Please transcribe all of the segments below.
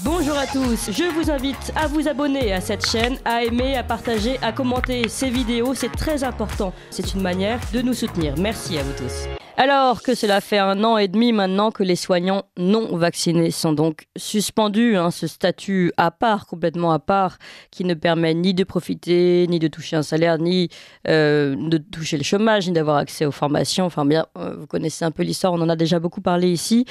Bonjour à tous, je vous invite à vous abonner à cette chaîne, à aimer, à partager, à commenter ces vidéos, c'est très important. C'est une manière de nous soutenir. Merci à vous tous. Alors que cela fait 1 an et demi maintenant que les soignants non vaccinés sont donc suspendus, ce statut à part, complètement à part, qui ne permet ni de profiter, ni de toucher un salaire, ni de toucher le chômage, ni d'avoir accès aux formations. Enfin bien, vous connaissez un peu l'histoire, on en a déjà beaucoup parlé ici.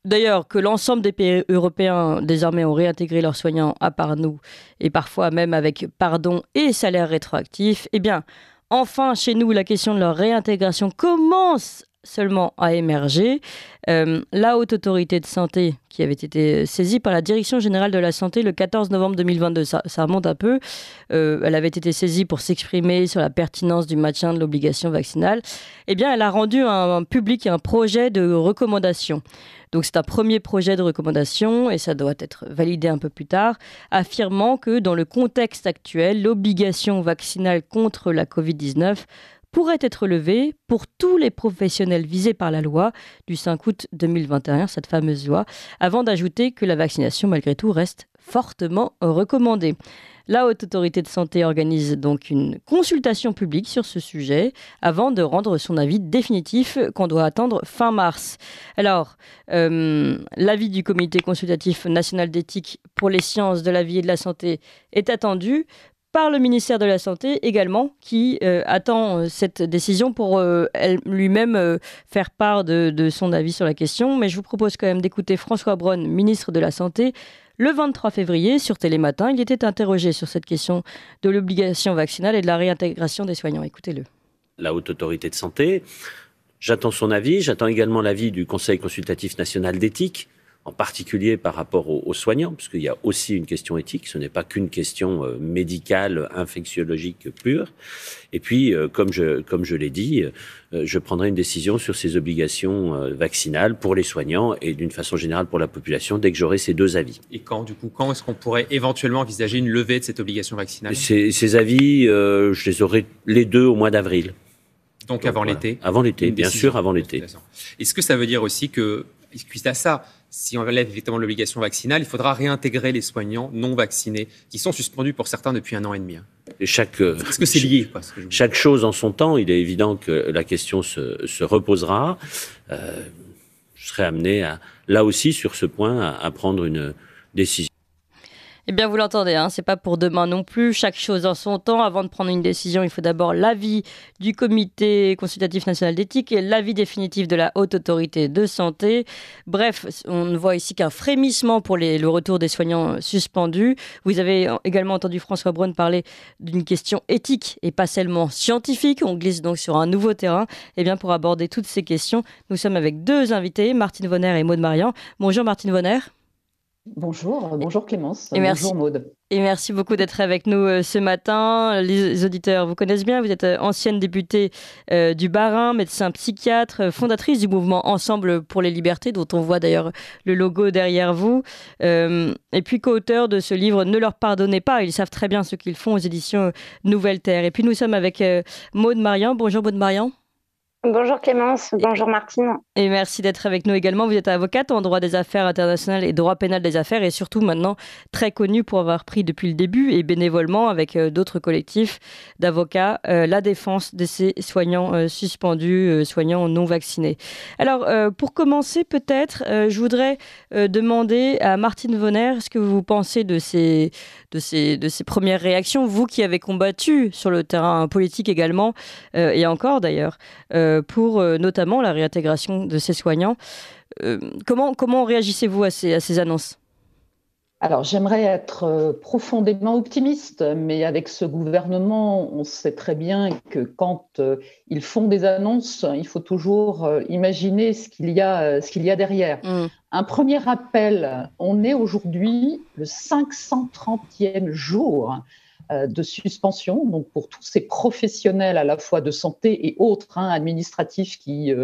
D'ailleurs, que l'ensemble des pays européens désormais ont réintégré leurs soignants à part nous, et parfois même avec pardon et salaire rétroactif, eh bien, enfin, chez nous, la question de leur réintégration commence seulement à émerger. La Haute Autorité de Santé, qui avait été saisie par la Direction Générale de la Santé le 14 novembre 2022, ça remonte un peu, elle avait été saisie pour s'exprimer sur la pertinence du maintien de l'obligation vaccinale, eh bien, elle a rendu un public un projet de recommandation. Donc c'est un premier projet de recommandation et ça doit être validé un peu plus tard, affirmant que dans le contexte actuel, l'obligation vaccinale contre la Covid-19 pourrait être levée pour tous les professionnels visés par la loi du 5 août 2021, cette fameuse loi, avant d'ajouter que la vaccination malgré tout reste fortement recommandée. La Haute Autorité de Santé organise donc une consultation publique sur ce sujet avant de rendre son avis définitif qu'on doit attendre fin mars. Alors, l'avis du Comité consultatif national d'éthique pour les sciences de la vie et de la santé est attendu par le ministère de la Santé également, qui attend cette décision pour lui-même faire part de son avis sur la question. Mais je vous propose quand même d'écouter François Braun, ministre de la Santé. Le 23 février, sur Télématin, il était interrogé sur cette question de l'obligation vaccinale et de la réintégration des soignants. Écoutez-le. La Haute Autorité de Santé, j'attends son avis, j'attends également l'avis du Conseil consultatif national d'éthique, en particulier par rapport aux soignants, parce qu'il y a aussi une question éthique, ce n'est pas qu'une question médicale, infectiologique pure. Et puis, comme je l'ai dit, je prendrai une décision sur ces obligations vaccinales pour les soignants et d'une façon générale pour la population dès que j'aurai ces 2 avis. Et quand est-ce qu'on pourrait éventuellement envisager une levée de cette obligation vaccinale ? Ces avis, je les aurai les 2 au mois d'avril. Donc avant l'été ? Avant l'été, bien sûr, avant l'été. Est-ce que ça veut dire aussi que, suite à ça, si on relève effectivement l'obligation vaccinale, il faudra réintégrer les soignants non vaccinés, qui sont suspendus pour certains depuis 1 an et demi. Est-ce que c'est lié Chaque chose en son temps, il est évident que la question se reposera. Je serai amené, là aussi, sur ce point, à prendre une décision. Eh bien, vous l'entendez, c'est pas pour demain non plus. Chaque chose en son temps. Avant de prendre une décision, il faut d'abord l'avis du Comité consultatif national d'éthique et l'avis définitif de la Haute Autorité de Santé. Bref, on ne voit ici qu'un frémissement pour le retour des soignants suspendus. Vous avez également entendu François Braun parler d'une question éthique et pas seulement scientifique. On glisse donc sur un nouveau terrain. Eh bien, pour aborder toutes ces questions, nous sommes avec 2 invités, Martine Vonner et Maud Marian. Bonjour Martine Vonner. Bonjour Clémence, bonjour Maud. Et merci beaucoup d'être avec nous ce matin. Les auditeurs vous connaissent bien, vous êtes ancienne députée du Bas-Rhin, médecin psychiatre, fondatrice du mouvement Ensemble pour les libertés, dont on voit d'ailleurs le logo derrière vous, et puis co-auteur de ce livre « Ne leur pardonnez pas », ils savent très bien ce qu'ils font aux éditions Nouvelle Terre. Et puis nous sommes avec Maud Marian. Bonjour Maud Marian. Bonjour Clémence, bonjour Martine. Et merci d'être avec nous également. Vous êtes avocate en droit des affaires internationales et droit pénal des affaires et surtout maintenant très connue pour avoir pris depuis le début et bénévolement avec d'autres collectifs d'avocats la défense de ces soignants suspendus, soignants non vaccinés. Alors pour commencer peut-être, je voudrais demander à Martine Vonner ce que vous pensez de ces premières réactions, vous qui avez combattu sur le terrain politique également et encore d'ailleurs pour notamment la réintégration de ces soignants. Comment réagissez-vous à ces annonces ? Alors, j'aimerais être profondément optimiste, mais avec ce gouvernement, on sait très bien que quand ils font des annonces, il faut toujours imaginer ce qu'il y a derrière. Un premier rappel, on est aujourd'hui le 530e jour de suspension, donc pour tous ces professionnels à la fois de santé et autres administratifs qui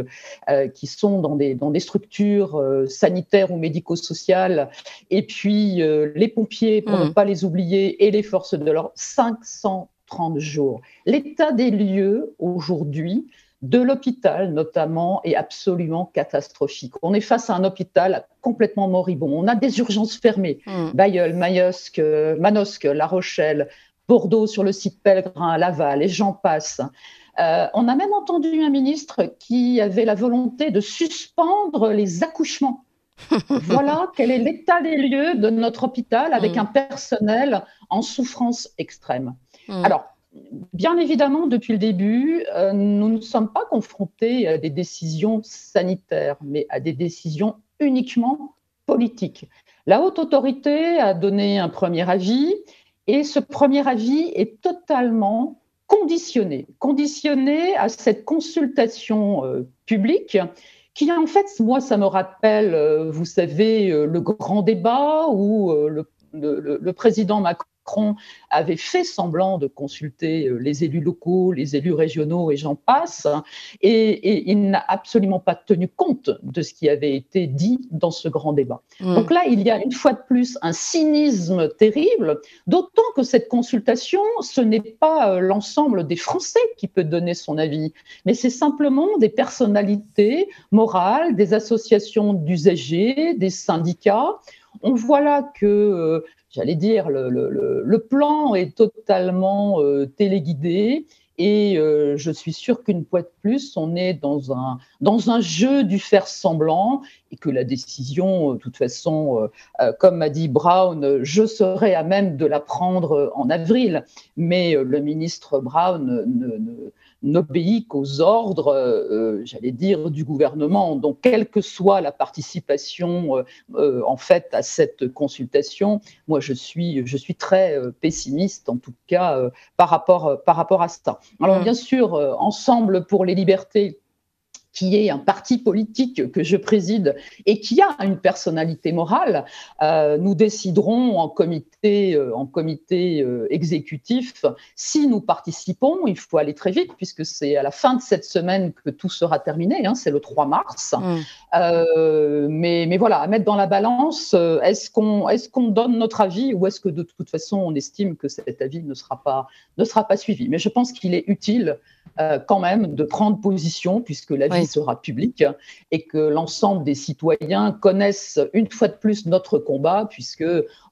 sont dans des structures sanitaires ou médico-sociales, et puis les pompiers, pour ne pas les oublier, et les forces de l'ordre, 530 jours. L'état des lieux aujourd'hui de l'hôpital notamment est absolument catastrophique. On est face à un hôpital complètement moribond. On a des urgences fermées. Bailleul, Manosque, La Rochelle, Bordeaux sur le site Pellegrin, Laval, et j'en passe. On a même entendu un ministre qui avait la volonté de suspendre les accouchements. Voilà quel est l'état des lieux de notre hôpital avec un personnel en souffrance extrême. Alors, bien évidemment, depuis le début, nous ne sommes pas confrontés à des décisions sanitaires, mais à des décisions uniquement politiques. La haute autorité a donné un premier avis et ce premier avis est totalement conditionné à cette consultation publique qui, en fait, moi, ça me rappelle, vous savez, le grand débat où le président Macron avait fait semblant de consulter les élus locaux, les élus régionaux et j'en passe, et il n'a absolument pas tenu compte de ce qui avait été dit dans ce grand débat. Donc là, il y a une fois de plus un cynisme terrible, d'autant que cette consultation, ce n'est pas l'ensemble des Français qui peut donner son avis, mais c'est simplement des personnalités morales, des associations d'usagers, des syndicats. On voit là que j'allais dire, le plan est totalement téléguidé et je suis sûre qu'une fois de plus, on est dans un jeu du faire semblant et que la décision, de toute façon, comme m'a dit Brown, je serai à même de la prendre en avril, mais le ministre Brown n'obéit qu'aux ordres, j'allais dire, du gouvernement. Donc, quelle que soit la participation, en fait, à cette consultation, moi, je suis très pessimiste, en tout cas, par rapport à ça. Alors, bien sûr, Ensemble pour les libertés, qui est un parti politique que je préside et qui a une personnalité morale, nous déciderons en comité exécutif si nous participons. Il faut aller très vite puisque c'est à la fin de cette semaine que tout sera terminé, c'est le 3 mars. Mais voilà, à mettre dans la balance, est-ce qu'on donne notre avis ou est-ce que de toute façon on estime que cet avis ne sera pas suivi? Mais je pense qu'il est utile quand même de prendre position puisque l'avis sera public et que l'ensemble des citoyens connaissent une fois de plus notre combat puisque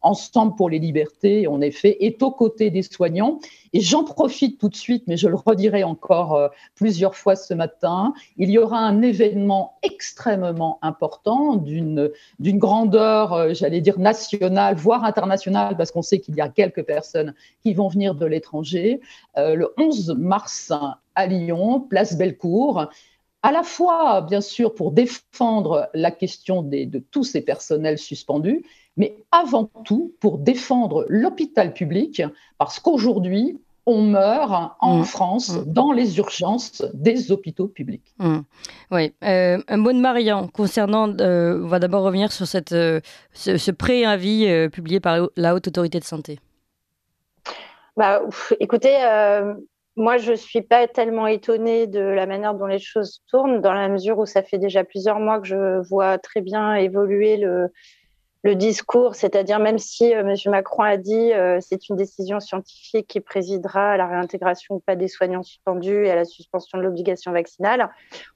Ensemble pour les libertés, en effet, est aux côtés des soignants. Et j'en profite tout de suite, mais je le redirai encore plusieurs fois ce matin, il y aura un événement extrêmement important d'une grandeur, j'allais dire nationale, voire internationale, parce qu'on sait qu'il y a quelques personnes qui vont venir de l'étranger, le 11 mars à Lyon, place Bellecour, à la fois, bien sûr, pour défendre la question de tous ces personnels suspendus, mais avant tout pour défendre l'hôpital public, parce qu'aujourd'hui, on meurt en France dans les urgences des hôpitaux publics. Oui, un mot de Marianne concernant, on va d'abord revenir sur ce préavis publié par la Haute Autorité de Santé. Écoutez, moi, je ne suis pas tellement étonnée de la manière dont les choses tournent, dans la mesure où ça fait déjà plusieurs mois que je vois très bien évoluer le discours, c'est-à-dire même si M. Macron a dit c'est une décision scientifique qui présidera à la réintégration ou pas des soignants suspendus et à la suspension de l'obligation vaccinale,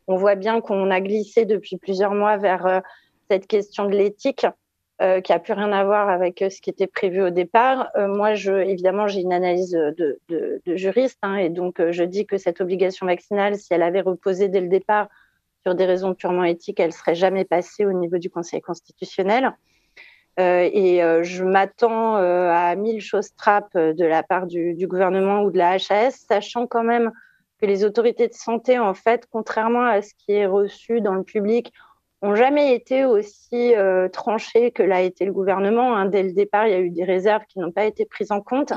on voit bien qu'on a glissé depuis plusieurs mois vers cette question de l'éthique qui n'a plus rien à voir avec ce qui était prévu au départ. Moi, évidemment, j'ai une analyse de juriste et donc je dis que cette obligation vaccinale, si elle avait reposé dès le départ sur des raisons purement éthiques, elle ne serait jamais passée au niveau du Conseil constitutionnel. Je m'attends à 1000 choses trappes de la part du gouvernement ou de la HAS, sachant quand même que les autorités de santé, en fait, contrairement à ce qui est reçu dans le public, n'ont jamais été aussi tranchées que l'a été le gouvernement. Dès le départ, il y a eu des réserves qui n'ont pas été prises en compte.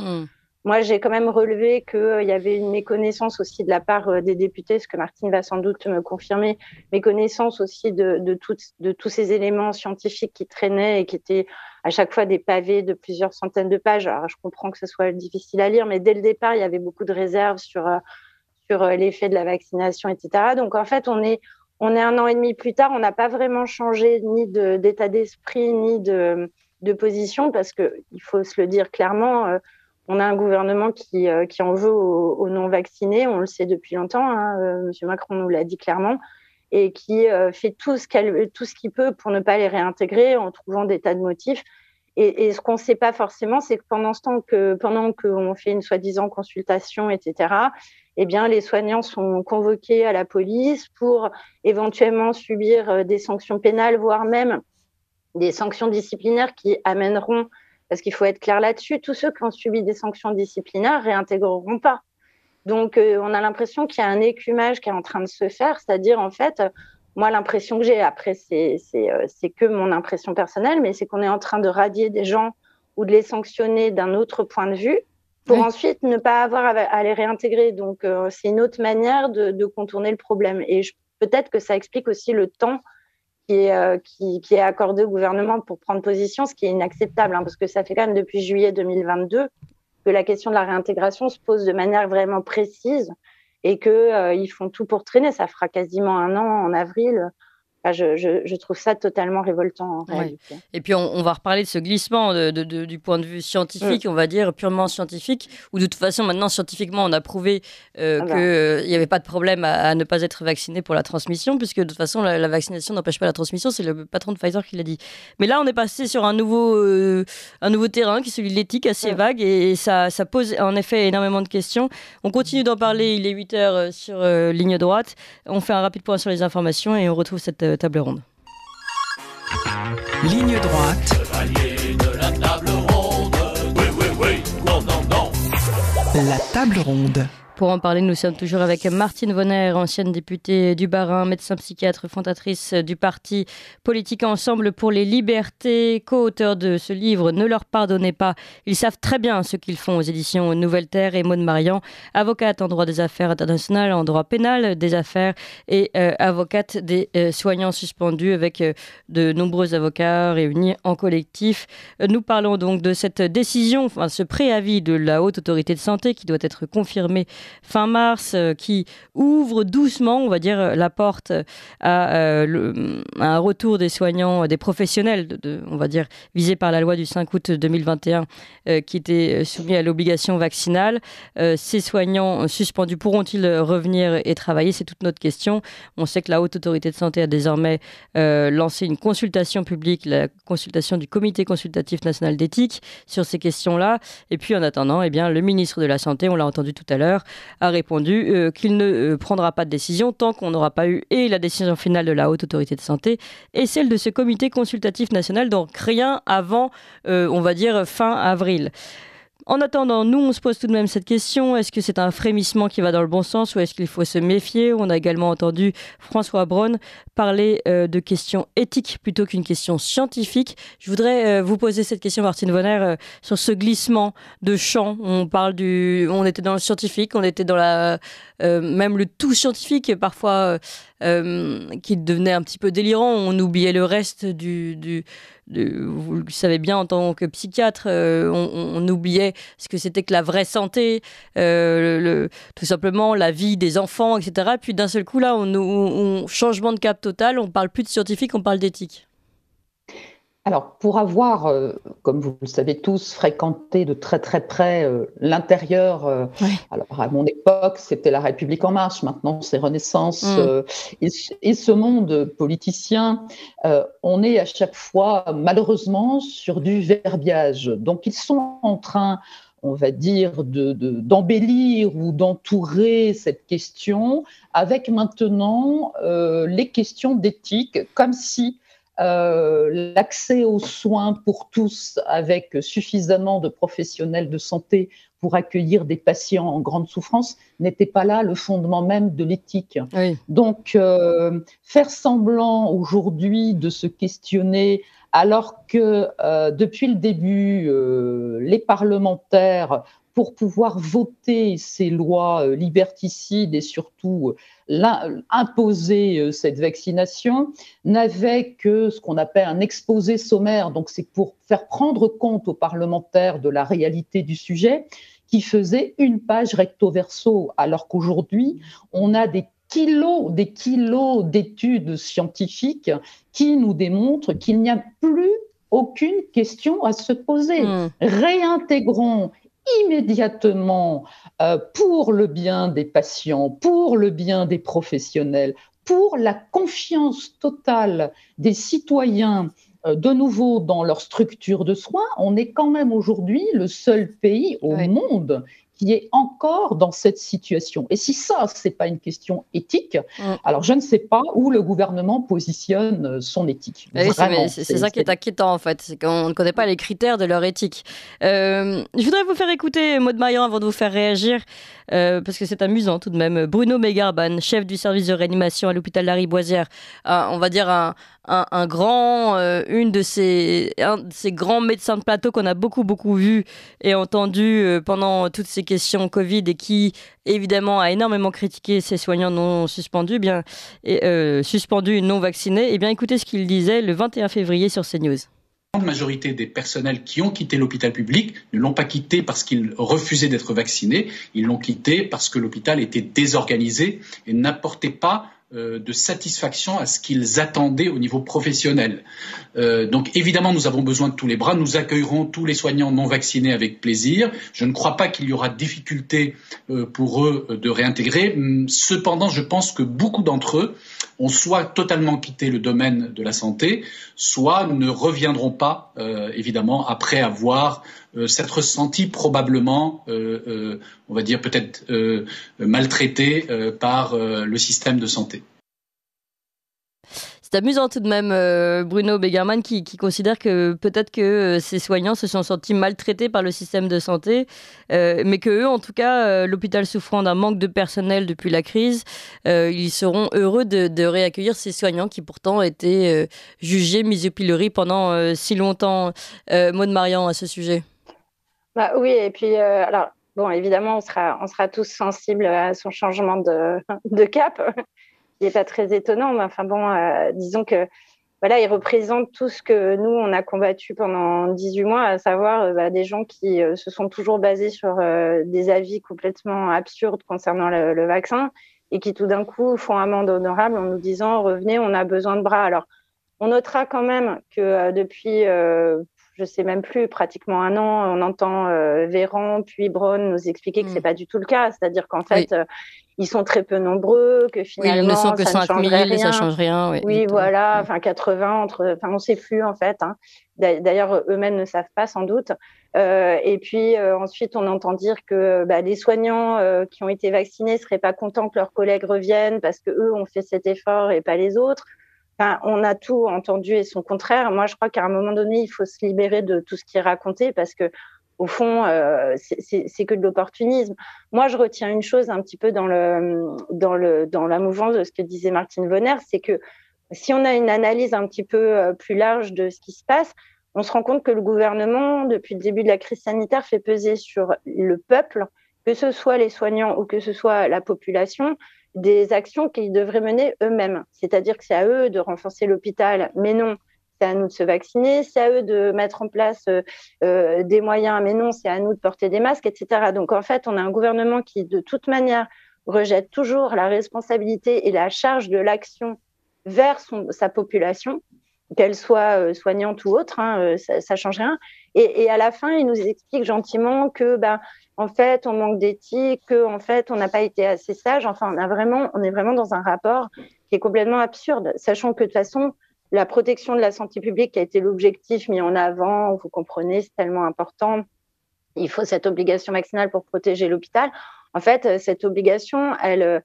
Moi, j'ai quand même relevé qu'il y avait une méconnaissance aussi de la part des députés, ce que Martine va sans doute me confirmer, méconnaissance aussi de tous ces éléments scientifiques qui traînaient et qui étaient à chaque fois des pavés de plusieurs centaines de pages. Alors, je comprends que ce soit difficile à lire, mais dès le départ, il y avait beaucoup de réserves sur l'effet de la vaccination, etc. Donc, en fait, on est 1 an et demi plus tard, on n'a pas vraiment changé ni d'état d'esprit, ni de position, parce qu'il faut se le dire clairement, On a un gouvernement qui en veut aux non-vaccinés, on le sait depuis longtemps, hein, M. Macron nous l'a dit clairement, et qui fait tout ce qu'il peut pour ne pas les réintégrer en trouvant des tas de motifs. Et ce qu'on ne sait pas forcément, c'est que pendant qu'on fait une soi-disant consultation, etc., eh bien, les soignants sont convoqués à la police pour éventuellement subir des sanctions pénales, voire même des sanctions disciplinaires qui amèneront, parce qu'il faut être clair là-dessus, tous ceux qui ont subi des sanctions disciplinaires ne réintégreront pas. Donc, on a l'impression qu'il y a un écumage qui est en train de se faire, c'est-à-dire, en fait, moi, l'impression que j'ai, après, c'est que mon impression personnelle, mais c'est qu'on est en train de radier des gens ou de les sanctionner d'un autre point de vue pour ensuite ne pas avoir à les réintégrer. Donc, c'est une autre manière de contourner le problème. Et peut-être que ça explique aussi le temps qui est accordé au gouvernement pour prendre position, ce qui est inacceptable, hein, parce que ça fait quand même depuis juillet 2022 que la question de la réintégration se pose de manière vraiment précise et qu'ils font tout pour traîner. Ça fera quasiment 1 an en avril. Enfin, je trouve ça totalement révoltant en réalité. Et puis on va reparler de ce glissement du point de vue scientifique, on va dire purement scientifique, où de toute façon maintenant scientifiquement on a prouvé qu'il n'y avait pas de problème à ne pas être vacciné pour la transmission, puisque de toute façon la vaccination n'empêche pas la transmission, c'est le patron de Pfizer qui l'a dit. Mais là on est passé sur un nouveau terrain qui est celui de l'éthique, assez vague, et ça pose en effet énormément de questions. On continue d'en parler, il est 8h sur Ligne Droite, on fait un rapide point sur les informations et on retrouve cette table ronde. Ligne droite. Chevalier de la table ronde. Oui, oui, oui. Non, non, non. La table ronde. Pour en parler, nous sommes toujours avec Martine Vonner, ancienne députée du Bas-Rhin, médecin psychiatre, fondatrice du parti politique Ensemble pour les libertés, co-auteur de ce livre « Ne leur pardonnez pas, ils savent très bien ce qu'ils font » aux éditions Nouvelle Terre, et Maud Marian, avocate en droit des affaires internationales, en droit pénal des affaires et avocate des soignants suspendus, avec de nombreux avocats réunis en collectif. Nous parlons donc de cette décision, enfin ce préavis de la Haute Autorité de Santé qui doit être confirmé fin mars, qui ouvre doucement, on va dire, la porte à un retour des soignants, des professionnels, on va dire, visés par la loi du 5 août 2021, qui étaient soumis à l'obligation vaccinale. Ces soignants suspendus pourront-ils revenir et travailler? C'est toute notre question. On sait que la Haute Autorité de Santé a désormais lancé une consultation publique, la consultation du Comité consultatif national d'éthique sur ces questions-là. Et puis, en attendant, eh bien, le ministre de la Santé, on l'a entendu tout à l'heure, a répondu qu'il ne prendra pas de décision tant qu'on n'aura pas eu et la décision finale de la Haute Autorité de Santé et celle de ce Comité consultatif national, donc rien avant, on va dire, fin avril. En attendant, nous, on se pose tout de même cette question. Est-ce que c'est un frémissement qui va dans le bon sens ou est-ce qu'il faut se méfier? On a également entendu François Braun parler de questions éthiques plutôt qu'une question scientifique. Je voudrais vous poser cette question, Martine Vonner, sur ce glissement de champ. On était dans le scientifique, on était dans même le tout scientifique, parfois qui devenait un petit peu délirant. On oubliait le reste vous le savez bien, en tant que psychiatre, on oubliait ce que c'était que la vraie santé, tout simplement la vie des enfants, etc. Puis d'un seul coup, là, on changement de cap total, on parle plus de scientifique, on parle d'éthique. Alors, pour avoir, comme vous le savez tous, fréquenté de très très près l'intérieur, alors à mon époque, c'était La République En Marche, maintenant c'est Renaissance, et ce monde politicien, on est à chaque fois, malheureusement, sur du verbiage. Donc, ils sont en train, on va dire, d'embellir ou d'entourer cette question avec maintenant les questions d'éthique, comme si l'accès aux soins pour tous avec suffisamment de professionnels de santé pour accueillir des patients en grande souffrance n'était pas là le fondement même de l'éthique. Oui. Donc, faire semblant aujourd'hui de se questionner alors que depuis le début, les parlementaires, pour pouvoir voter ces lois liberticides et surtout imposer cette vaccination, n'avaient que ce qu'on appelle un exposé sommaire. Donc, c'est pour faire prendre compte aux parlementaires de la réalité du sujet, qui faisait une page recto verso, alors qu'aujourd'hui, on a des kilos d'études scientifiques qui nous démontrent qu'il n'y a plus aucune question à se poser. Réintégrons immédiatement pour le bien des patients, pour le bien des professionnels, pour la confiance totale des citoyens de nouveau dans leur structure de soins. On est quand même aujourd'hui le seul pays au monde qui est encore dans cette situation. Et si ça, ce n'est pas une question éthique, alors je ne sais pas où le gouvernement positionne son éthique. Oui, c'est ça qui est inquiétant, en fait, c'est qu'on ne connaît pas les critères de leur éthique. Je voudrais vous faire écouter Maud Marian avant de vous faire réagir, parce que c'est amusant tout de même. Bruno Megarban, chef du service de réanimation à l'hôpital Lariboisière, on va dire un de ces grands médecins de plateau qu'on a beaucoup vu et entendu pendant toutes ces questions Covid et qui évidemment a énormément critiqué ces soignants non suspendus, suspendus non vaccinés. Et bien écoutez ce qu'il disait le 21 février sur CNews. La grande majorité des personnels qui ont quitté l'hôpital public ne l'ont pas quitté parce qu'ils refusaient d'être vaccinés, ils l'ont quitté parce que l'hôpital était désorganisé et n'apportait pas de satisfaction à ce qu'ils attendaient au niveau professionnel. Donc évidemment, nous avons besoin de tous les bras. Nous accueillerons tous les soignants non vaccinés avec plaisir. Je ne crois pas qu'il y aura difficulté pour eux de réintégrer. Cependant, je pense que beaucoup d'entre eux ont soit totalement quitté le domaine de la santé, soit ne reviendront pas, évidemment, après avoir s'être senti probablement, on va dire peut-être maltraité par le système de santé. C'est amusant tout de même, Bruno Begerman, qui considère que peut-être que ces soignants se sont sentis maltraités par le système de santé, mais que eux, en tout cas, l'hôpital souffrant d'un manque de personnel depuis la crise, ils seront heureux de réaccueillir ces soignants qui pourtant étaient jugés mis au pilori pendant si longtemps. Maud Marian à ce sujet. Bah oui, et puis alors bon, évidemment, on sera tous sensibles à son changement de cap. Il n'est pas très étonnant, mais enfin bon, disons que voilà, il représente tout ce que nous, on a combattu pendant 18 mois, à savoir des gens qui se sont toujours basés sur des avis complètement absurdes concernant le vaccin et qui tout d'un coup font amende honorable en nous disant « revenez, on a besoin de bras ». Alors, on notera quand même que depuis, je ne sais même plus, pratiquement un an, on entend Véran puis Braun nous expliquer que ce n'est pas du tout le cas, c'est-à-dire qu'en fait, ils sont très peu nombreux, que finalement, ils ne sont que ça 5 000, rien. Ça ne change rien. Oui, voilà, enfin 80, on ne sait plus en fait. Hein. D'ailleurs, eux-mêmes ne savent pas sans doute. Et puis ensuite, on entend dire que les soignants qui ont été vaccinés ne seraient pas contents que leurs collègues reviennent parce qu'eux ont fait cet effort et pas les autres. Enfin, on a tout entendu et son contraire. Moi, je crois qu'à un moment donné, il faut se libérer de tout ce qui est raconté parce que au fond, c'est que de l'opportunisme. Moi, je retiens une chose un petit peu dans la mouvance de ce que disait Martine Vonner, c'est que si on a une analyse un petit peu plus large de ce qui se passe, on se rend compte que le gouvernement, depuis le début de la crise sanitaire, fait peser sur le peuple, que ce soit les soignants ou que ce soit la population, des actions qu'ils devraient mener eux-mêmes. C'est-à-dire que c'est à eux de renforcer l'hôpital, mais non, c'est à nous de se vacciner, c'est à eux de mettre en place des moyens, mais non, c'est à nous de porter des masques, etc. Donc en fait, on a un gouvernement qui, de toute manière, rejette toujours la responsabilité et la charge de l'action vers sa population, qu'elle soit soignante ou autre, hein, ça change rien. Et à la fin, il nous explique gentiment que, en fait, on manque d'éthique, que, en fait, on n'a pas été assez sage. Enfin, on est vraiment dans un rapport qui est complètement absurde, sachant que de toute façon, la protection de la santé publique qui a été l'objectif mis en avant, vous comprenez, c'est tellement important. Il faut cette obligation vaccinale pour protéger l'hôpital. En fait, cette obligation, elle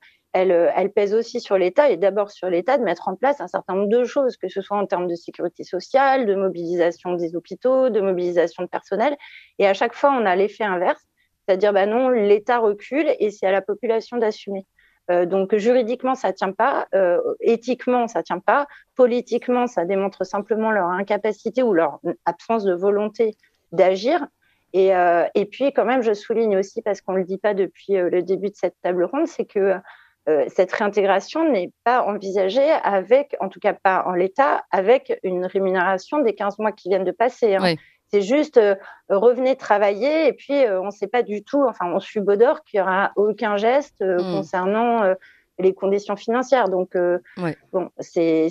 pèse aussi sur l'État, et d'abord sur l'État de mettre en place un certain nombre de choses, que ce soit en termes de sécurité sociale, de mobilisation des hôpitaux, de mobilisation de personnel. Et à chaque fois, on a l'effet inverse, c'est-à-dire non, l'État recule et c'est à la population d'assumer. Donc juridiquement, ça ne tient pas, éthiquement, ça ne tient pas, politiquement, ça démontre simplement leur incapacité ou leur absence de volonté d'agir. Et puis quand même, je souligne aussi, parce qu'on ne le dit pas depuis le début de cette table ronde, c'est que cette réintégration n'est pas envisagée avec, en tout cas pas en l'état, avec une rémunération des 15 mois qui viennent de passer. Hein. Oui. C'est juste revenez travailler et puis on ne sait pas du tout, enfin on subodore qu'il n'y aura aucun geste concernant les conditions financières. Donc, bon,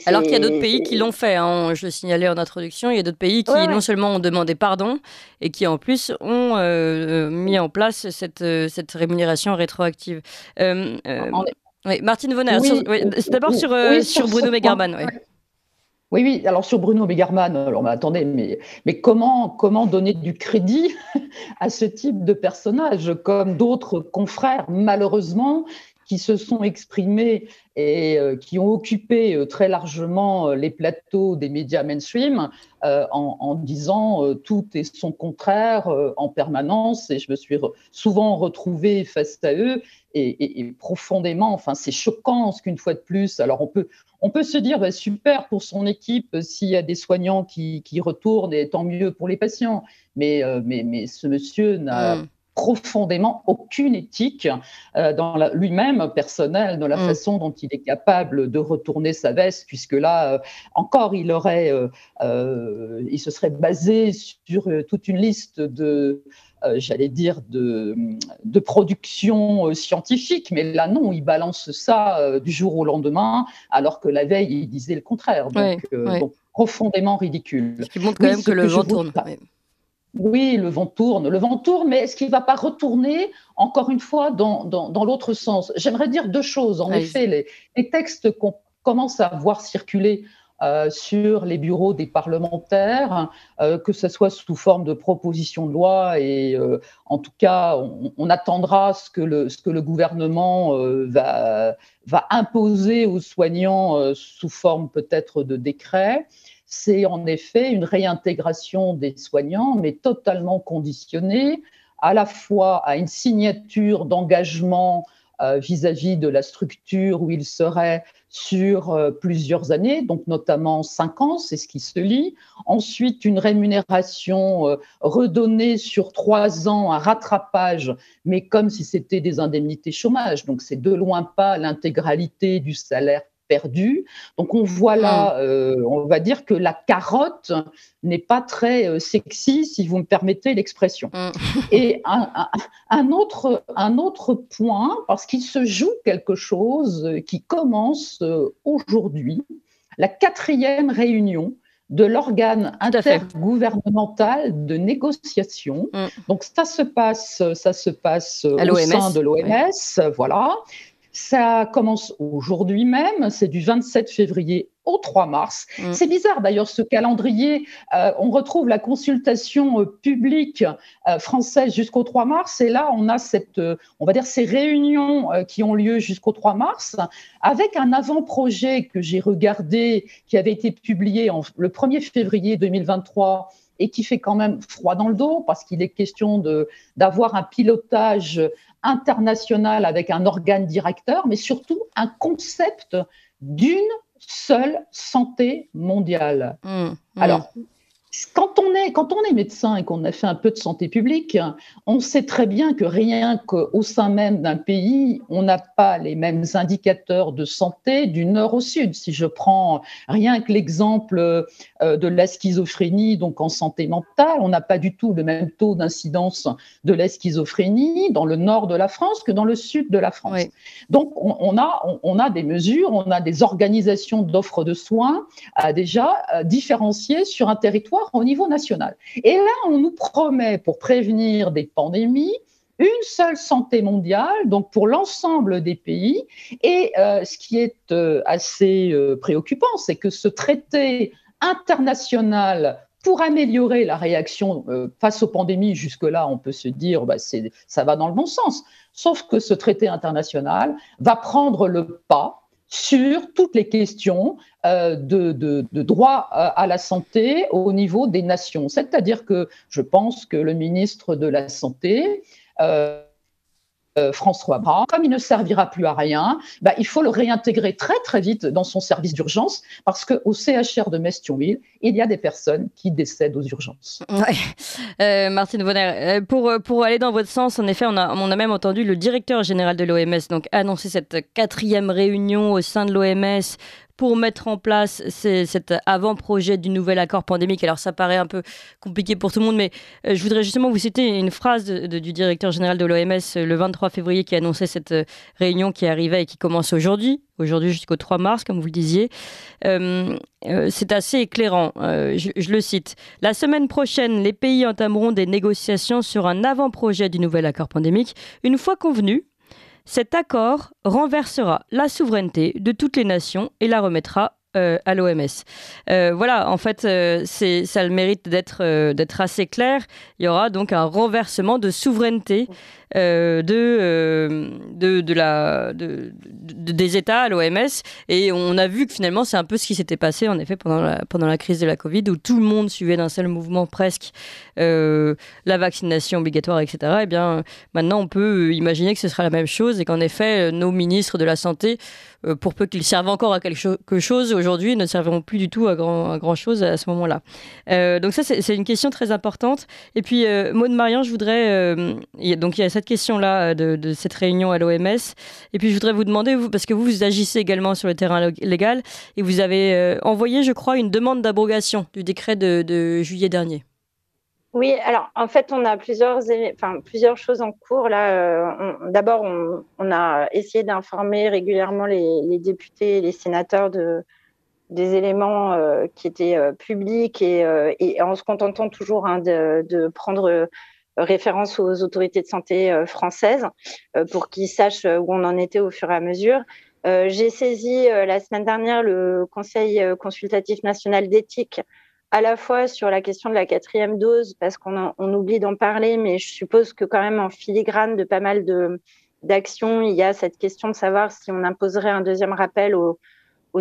alors qu'il y a d'autres pays qui l'ont fait, hein. Je le signalais en introduction, il y a d'autres pays qui non seulement ont demandé pardon, et qui en plus ont mis en place cette rémunération rétroactive. Martine Vonner, c'est d'abord sur Bruno Megerman. Oui, alors sur Bruno Megerman, attendez, mais comment donner du crédit à ce type de personnage, comme d'autres confrères, malheureusement, qui se sont exprimés et qui ont occupé très largement les plateaux des médias mainstream en disant tout et son contraire en permanence. Et je me suis souvent retrouvée face à eux et profondément, enfin c'est choquant parce qu'une fois de plus, alors on peut se dire super pour son équipe s'il y a des soignants qui retournent et tant mieux pour les patients, mais ce monsieur n'a profondément aucune éthique dans lui-même personnel, dans la façon dont il est capable de retourner sa veste, puisque là encore il se serait basé sur toute une liste de de production scientifique, mais là non, il balance ça du jour au lendemain, alors que la veille il disait le contraire, donc profondément ridicule. Ce qui montre quand même que le vent tourne. Oui, le vent tourne, mais est-ce qu'il ne va pas retourner, encore une fois, dans l'autre sens? J'aimerais dire deux choses. En effet, les textes qu'on commence à voir circuler sur les bureaux des parlementaires, que ce soit sous forme de propositions de loi, et en tout cas, on attendra ce que le gouvernement va imposer aux soignants sous forme peut-être de décret. C'est en effet une réintégration des soignants, mais totalement conditionnée à la fois à une signature d'engagement vis-à-vis de la structure où ils seraient sur plusieurs années, donc notamment 5 ans, c'est ce qui se lit. Ensuite, une rémunération redonnée sur 3 ans, un rattrapage, mais comme si c'était des indemnités chômage. Donc, c'est de loin pas l'intégralité du salaire perdu. Donc on voit là, on va dire que la carotte n'est pas très sexy, si vous me permettez l'expression. Et un autre point, parce qu'il se joue quelque chose qui commence aujourd'hui, la 4e réunion de l'organe intergouvernemental de négociation. Donc ça se passe au sein de l'OMS, voilà. Ça commence aujourd'hui même, c'est du 27 février au 3 mars. C'est bizarre d'ailleurs ce calendrier. On retrouve la consultation publique française jusqu'au 3 mars, et là on a ces réunions qui ont lieu jusqu'au 3 mars, avec un avant-projet que j'ai regardé, qui avait été publié le 1er février 2023, et qui fait quand même froid dans le dos, parce qu'il est question d'avoir un pilotage international avec un organe directeur, mais surtout un concept d'une seule santé mondiale. Alors, quand on est médecin et qu'on a fait un peu de santé publique, on sait très bien que rien qu'au sein même d'un pays, on n'a pas les mêmes indicateurs de santé du nord au sud. Si je prends rien que l'exemple de la schizophrénie, donc en santé mentale, on n'a pas du tout le même taux d'incidence de la schizophrénie dans le nord de la France que dans le sud de la France. Donc on a des mesures, on a des organisations d'offres de soins déjà différenciées sur un territoire au niveau national. Et là, on nous promet, pour prévenir des pandémies, une seule santé mondiale, donc pour l'ensemble des pays. Et ce qui est assez préoccupant, c'est que ce traité international pour améliorer la réaction face aux pandémies, jusque-là, on peut se dire ça va dans le bon sens. Sauf que ce traité international va prendre le pas sur toutes les questions de droit à la santé au niveau des nations. C'est-à-dire que je pense que le ministre de la Santé, François Braun, comme il ne servira plus à rien, il faut le réintégrer très très vite dans son service d'urgence, parce qu'au CHR de Metz-Thionville, il y a des personnes qui décèdent aux urgences. Martine Vonner, pour aller dans votre sens, en effet, on a même entendu le directeur général de l'OMS donc annoncer cette 4e réunion au sein de l'OMS pour mettre en place cet avant-projet du nouvel accord pandémique. Alors ça paraît un peu compliqué pour tout le monde, mais je voudrais justement vous citer une phrase du directeur général de l'OMS le 23 février qui annonçait cette réunion qui arrivait et qui commence aujourd'hui jusqu'au 3 mars, comme vous le disiez. C'est assez éclairant. Je le cite. « La semaine prochaine, les pays entameront des négociations sur un avant-projet du nouvel accord pandémique. Une fois convenu, cet accord renversera la souveraineté de toutes les nations et la remettra à l'OMS. » Voilà, en fait, ça a le mérite d'être assez clair. Il y aura donc un renversement de souveraineté des États à l'OMS. Et on a vu que finalement, c'est un peu ce qui s'était passé, en effet, pendant la crise de la Covid, où tout le monde suivait d'un seul mouvement presque la vaccination obligatoire, etc. Eh bien, maintenant, on peut imaginer que ce sera la même chose et qu'en effet, nos ministres de la Santé, pour peu qu'ils servent encore à quelque chose, aujourd'hui, ne serviront plus du tout à grand chose à ce moment-là. Donc ça, c'est une question très importante. Et puis, Maud Marian, je voudrais... donc, il y a cette question-là de cette réunion à l'OMS. Et puis, je voudrais vous demander, parce que vous agissez également sur le terrain légal, et vous avez envoyé, je crois, une demande d'abrogation du décret de juillet dernier. Oui, alors en fait, on a plusieurs choses en cours. Là, d'abord, on a essayé d'informer régulièrement les députés et les sénateurs des éléments qui étaient publics et en se contentant toujours de prendre référence aux autorités de santé françaises pour qu'ils sachent où on en était au fur et à mesure. J'ai saisi la semaine dernière le Conseil consultatif national d'éthique à la fois sur la question de la 4e dose, parce qu'on oublie d'en parler, mais je suppose que quand même en filigrane de pas mal d'actions, il y a cette question de savoir si on imposerait un deuxième rappel aux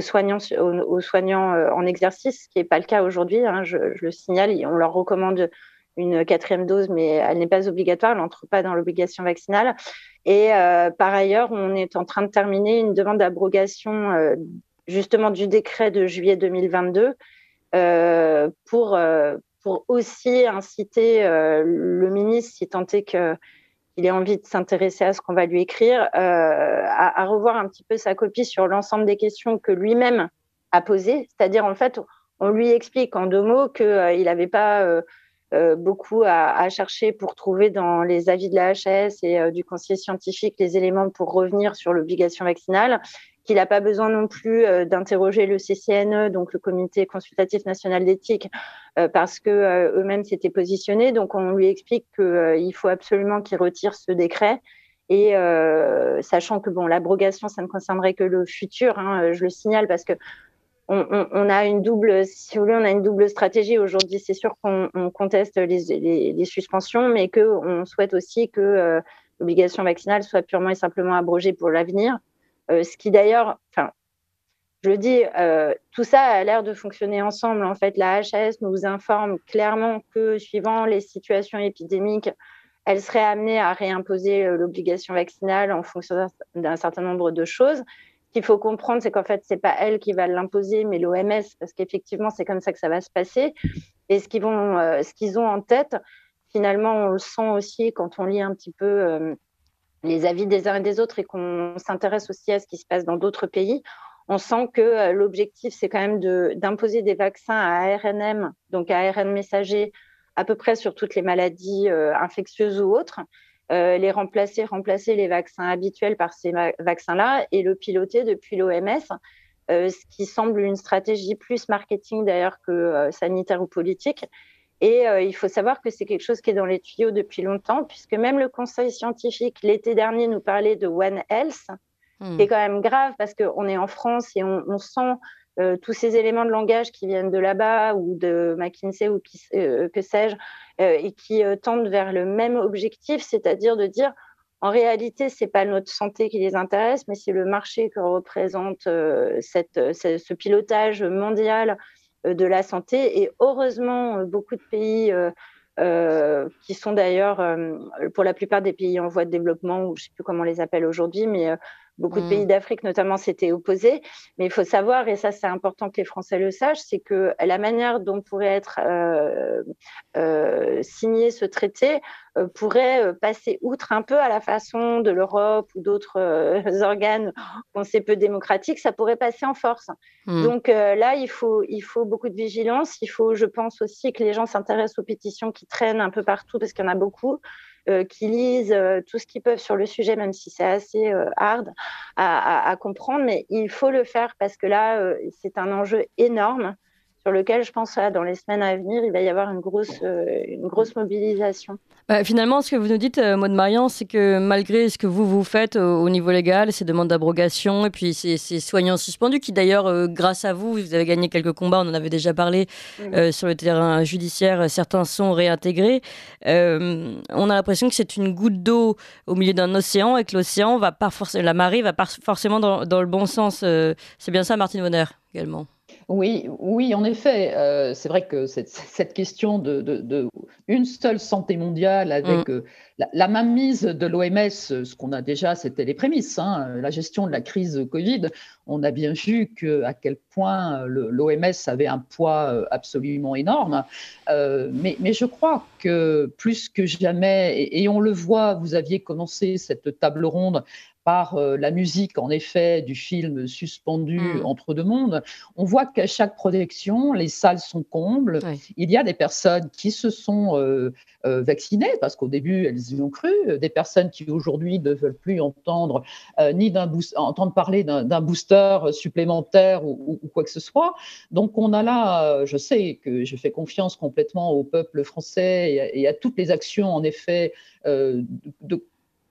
soignants en exercice, ce qui n'est pas le cas aujourd'hui, hein, je le signale. On leur recommande une 4e dose, mais elle n'est pas obligatoire, elle n'entre pas dans l'obligation vaccinale. Et par ailleurs, on est en train de terminer une demande d'abrogation justement du décret de juillet 2022 pour aussi inciter le ministre, si tant est qu'il ait envie de s'intéresser à ce qu'on va lui écrire, à revoir un petit peu sa copie sur l'ensemble des questions que lui-même a posées. C'est-à-dire, en fait, on lui explique en 2 mots qu'il n'avait pas beaucoup à chercher pour trouver dans les avis de la HAS et du conseiller scientifique les éléments pour revenir sur l'obligation vaccinale, qu'il n'a pas besoin non plus d'interroger le CCNE, donc le Comité consultatif national d'éthique, parce que eux-mêmes s'étaient positionnés. Donc on lui explique qu'il faut absolument qu'il retire ce décret. Et sachant que l'abrogation, ça ne concernerait que le futur, hein, je le signale, parce que on a une double, si vous voulez, on a une double stratégie aujourd'hui. C'est sûr qu'on conteste les suspensions, mais qu'on souhaite aussi que l'obligation vaccinale soit purement et simplement abrogée pour l'avenir. Ce qui d'ailleurs, je le dis, tout ça a l'air de fonctionner ensemble. En fait, la HAS nous informe clairement que suivant les situations épidémiques, elle serait amenée à réimposer l'obligation vaccinale en fonction d'un certain nombre de choses. Ce qu'il faut comprendre, c'est qu'en fait, c'est pas elle qui va l'imposer, mais l'OMS, parce qu'effectivement, c'est comme ça que ça va se passer. Et ce qu'ils ont en tête, finalement, on le sent aussi quand on lit un petit peu les avis des uns et des autres et qu'on s'intéresse aussi à ce qui se passe dans d'autres pays. On sent que l'objectif, c'est quand même d'imposer des vaccins à ARNM, donc à ARN messager, à peu près sur toutes les maladies infectieuses ou autres, remplacer les vaccins habituels par ces vaccins-là et le piloter depuis l'OMS, ce qui semble une stratégie plus marketing d'ailleurs que sanitaire ou politique. Et il faut savoir que c'est quelque chose qui est dans les tuyaux depuis longtemps, puisque même le conseil scientifique, l'été dernier, nous parlait de One Health, qui est quand même grave parce qu'on est en France et on sent tous ces éléments de langage qui viennent de là-bas ou de McKinsey ou que sais-je, et qui tendent vers le même objectif, c'est-à-dire de dire en réalité, ce n'est pas notre santé qui les intéresse, mais c'est le marché que représente ce pilotage mondial de la santé. Et heureusement, beaucoup de pays qui sont d'ailleurs, pour la plupart des pays en voie de développement, ou je ne sais plus comment on les appelle aujourd'hui, mais Beaucoup de pays d'Afrique, notamment, s'étaient opposés. Mais il faut savoir, et ça c'est important que les Français le sachent, c'est que la manière dont pourrait être signé ce traité pourrait passer outre un peu à la façon de l'Europe ou d'autres organes qu'on sait peu démocratiques, ça pourrait passer en force. Donc là, il faut beaucoup de vigilance. Il faut, je pense aussi, que les gens s'intéressent aux pétitions qui traînent un peu partout, parce qu'il y en a beaucoup. Qui lisent tout ce qu'ils peuvent sur le sujet, même si c'est assez hard à comprendre, mais il faut le faire parce que là, c'est un enjeu énorme sur lequel je pense dans les semaines à venir, il va y avoir une grosse mobilisation. Finalement, ce que vous nous dites, Maud Marian, c'est que malgré ce que vous faites au niveau légal, ces demandes d'abrogation et puis ces soignants suspendus qui d'ailleurs, grâce à vous, vous avez gagné quelques combats, on en avait déjà parlé sur le terrain judiciaire, certains sont réintégrés. On a l'impression que c'est une goutte d'eau au milieu d'un océan et que l'océan va pas forcément, la marée va pas forcément dans le bon sens. C'est bien ça, Martine Vonner, également. Oui, en effet, c'est vrai que cette question de une seule santé mondiale avec la mainmise de l'OMS, ce qu'on a déjà, c'était les prémices, la gestion de la crise Covid, on a bien vu à quel point l'OMS avait un poids absolument énorme, mais je crois que plus que jamais, et on le voit, vous aviez commencé cette table ronde par la musique, en effet, du film Suspendu entre deux mondes, on voit qu'à chaque projection, les salles sont combles. Oui. Il y a des personnes qui se sont vaccinées, parce qu'au début, elles y ont cru, des personnes qui aujourd'hui ne veulent plus entendre entendre parler d'un booster supplémentaire ou quoi que ce soit. Donc on a là, je sais que je fais confiance complètement au peuple français et à toutes les actions, en effet,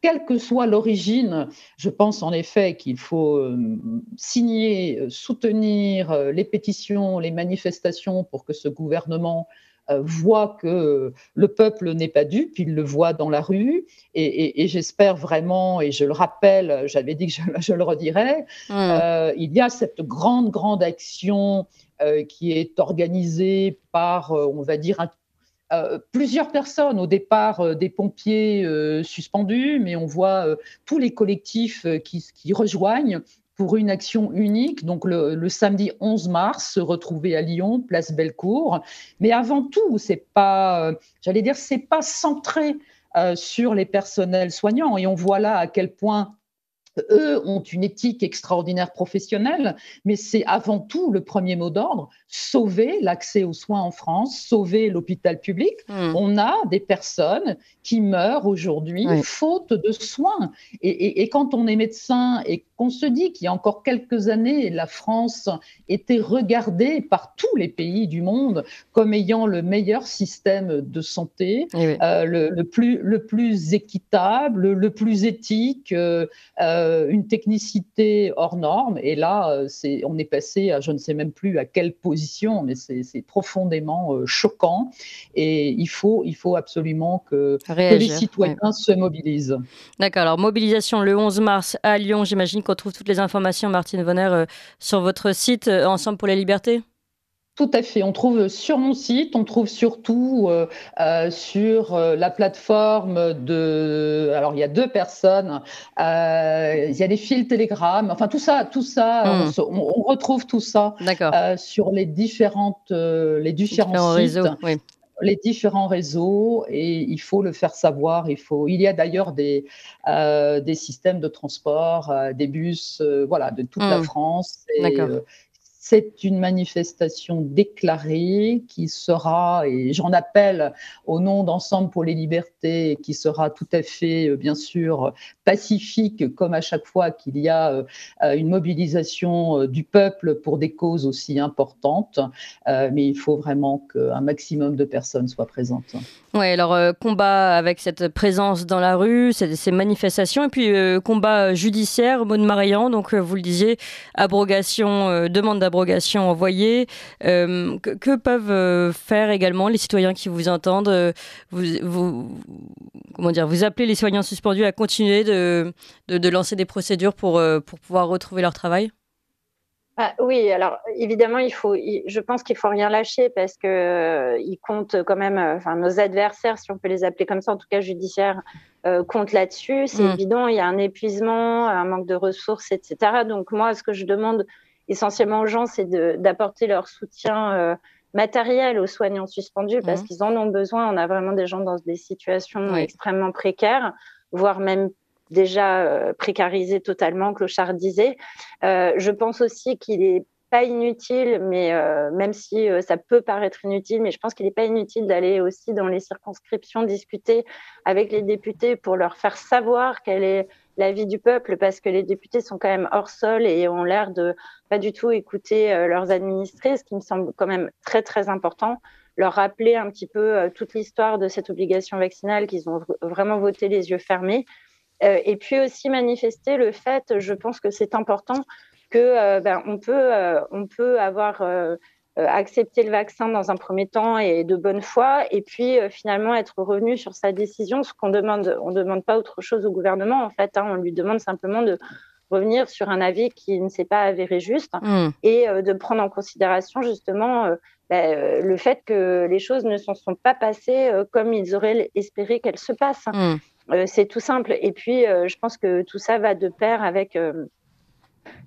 quelle que soit l'origine, je pense en effet qu'il faut signer, soutenir les pétitions, les manifestations pour que ce gouvernement voit que le peuple n'est pas dupe, il le voit dans la rue, et j'espère vraiment, et je le rappelle, j'avais dit que je le redirais, il y a cette grande action qui est organisée par, on va dire, plusieurs personnes, au départ des pompiers suspendus, mais on voit tous les collectifs qui rejoignent pour une action unique, donc le samedi 11 mars, se retrouver à Lyon, place Bellecour. Mais avant tout, c'est pas centré sur les personnels soignants, et on voit là à quel point eux ont une éthique extraordinaire professionnelle, mais c'est avant tout le premier mot d'ordre, sauver l'accès aux soins en France, sauver l'hôpital public. On a des personnes qui meurent aujourd'hui faute de soins. Et quand on est médecin et qu'on se dit qu'il y a encore quelques années, la France était regardée par tous les pays du monde comme ayant le meilleur système de santé, le plus équitable, le plus éthique, une technicité hors norme, et là, on est passé à je ne sais même plus à quelle position, mais c'est profondément choquant, et il faut absolument que les citoyens se mobilisent. D'accord, alors mobilisation le 11 mars à Lyon, j'imagine qu'on trouve toutes les informations, Martine Vonner, sur votre site Ensemble pour les libertés ? Tout à fait. On trouve sur mon site, on trouve surtout sur la plateforme alors il y a 2 personnes, il y a des fils Telegram, enfin tout ça, on retrouve tout ça sur les différents sites. Réseaux, oui. Les différents réseaux, et il faut le faire savoir. Il y a d'ailleurs des systèmes de transport, des bus, de toute la France. C'est une manifestation déclarée qui sera, et j'en appelle au nom d'Ensemble pour les libertés, qui sera tout à fait, bien sûr, pacifique, comme à chaque fois qu'il y a une mobilisation du peuple pour des causes aussi importantes. Mais il faut vraiment qu'un maximum de personnes soient présentes. Oui, alors combat avec cette présence dans la rue, ces manifestations, et puis combat judiciaire, Maud Marian, donc vous le disiez, demande d'abrogation envoyée. Que peuvent faire également les citoyens qui vous entendent vous appelez les soignants suspendus à continuer de lancer des procédures pour pouvoir retrouver leur travail ? Oui, alors évidemment, je pense qu'il faut rien lâcher parce que ils comptent quand même, nos adversaires, si on peut les appeler comme ça, en tout cas judiciaires, comptent là-dessus. C'est évident, il y a un épuisement, un manque de ressources, etc. Donc moi, ce que je demande essentiellement aux gens, c'est d'apporter leur soutien matériel aux soignants suspendus parce qu'ils en ont besoin. On a vraiment des gens dans des situations extrêmement précaires, voire même déjà précarisé totalement, clochardisé. Je pense aussi qu'il n'est pas inutile, mais même si ça peut paraître inutile, mais je pense qu'il n'est pas inutile d'aller aussi dans les circonscriptions discuter avec les députés pour leur faire savoir quelle est l'avis du peuple, parce que les députés sont quand même hors sol et ont l'air de pas du tout écouter leurs administrés, ce qui me semble quand même très, très important. Leur rappeler un petit peu toute l'histoire de cette obligation vaccinale qu'ils ont vraiment voté les yeux fermés. Et puis aussi manifester le fait, je pense que c'est important, que on peut avoir accepté le vaccin dans un premier temps et de bonne foi, et puis finalement être revenu sur sa décision. Ce qu'on demande, on ne demande pas autre chose au gouvernement en fait, on lui demande simplement de revenir sur un avis qui ne s'est pas avéré juste et de prendre en considération justement le fait que les choses ne s'en sont pas passées comme ils auraient espéré qu'elles se passent. C'est tout simple. Et puis, je pense que tout ça va de pair avec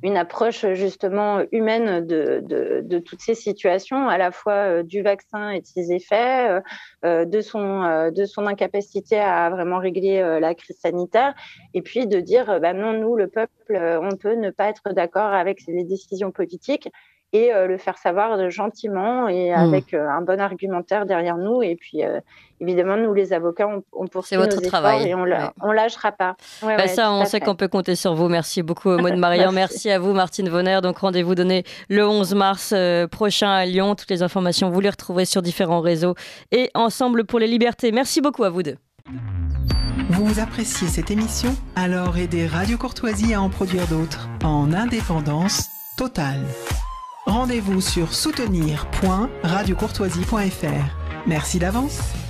une approche justement humaine de toutes ces situations, à la fois du vaccin et de ses effets, de son incapacité à vraiment régler la crise sanitaire, et puis de dire non, nous, le peuple, on peut ne pas être d'accord avec les décisions politiques, et le faire savoir gentiment et avec un bon argumentaire derrière nous. Et puis, évidemment, nous, les avocats, on poursuit nos efforts et on lâchera pas. Ça, on sait qu'on peut compter sur vous. Merci beaucoup, Maud Marian. Merci à vous, Martine Vonner. Donc, rendez-vous donné le 11 mars prochain à Lyon. Toutes les informations, vous les retrouvez sur différents réseaux et Ensemble pour les libertés. Merci beaucoup à vous deux. Vous appréciez cette émission? Alors aidez Radio Courtoisie à en produire d'autres en indépendance totale. Rendez-vous sur soutenir.radiocourtoisie.fr. Merci d'avance.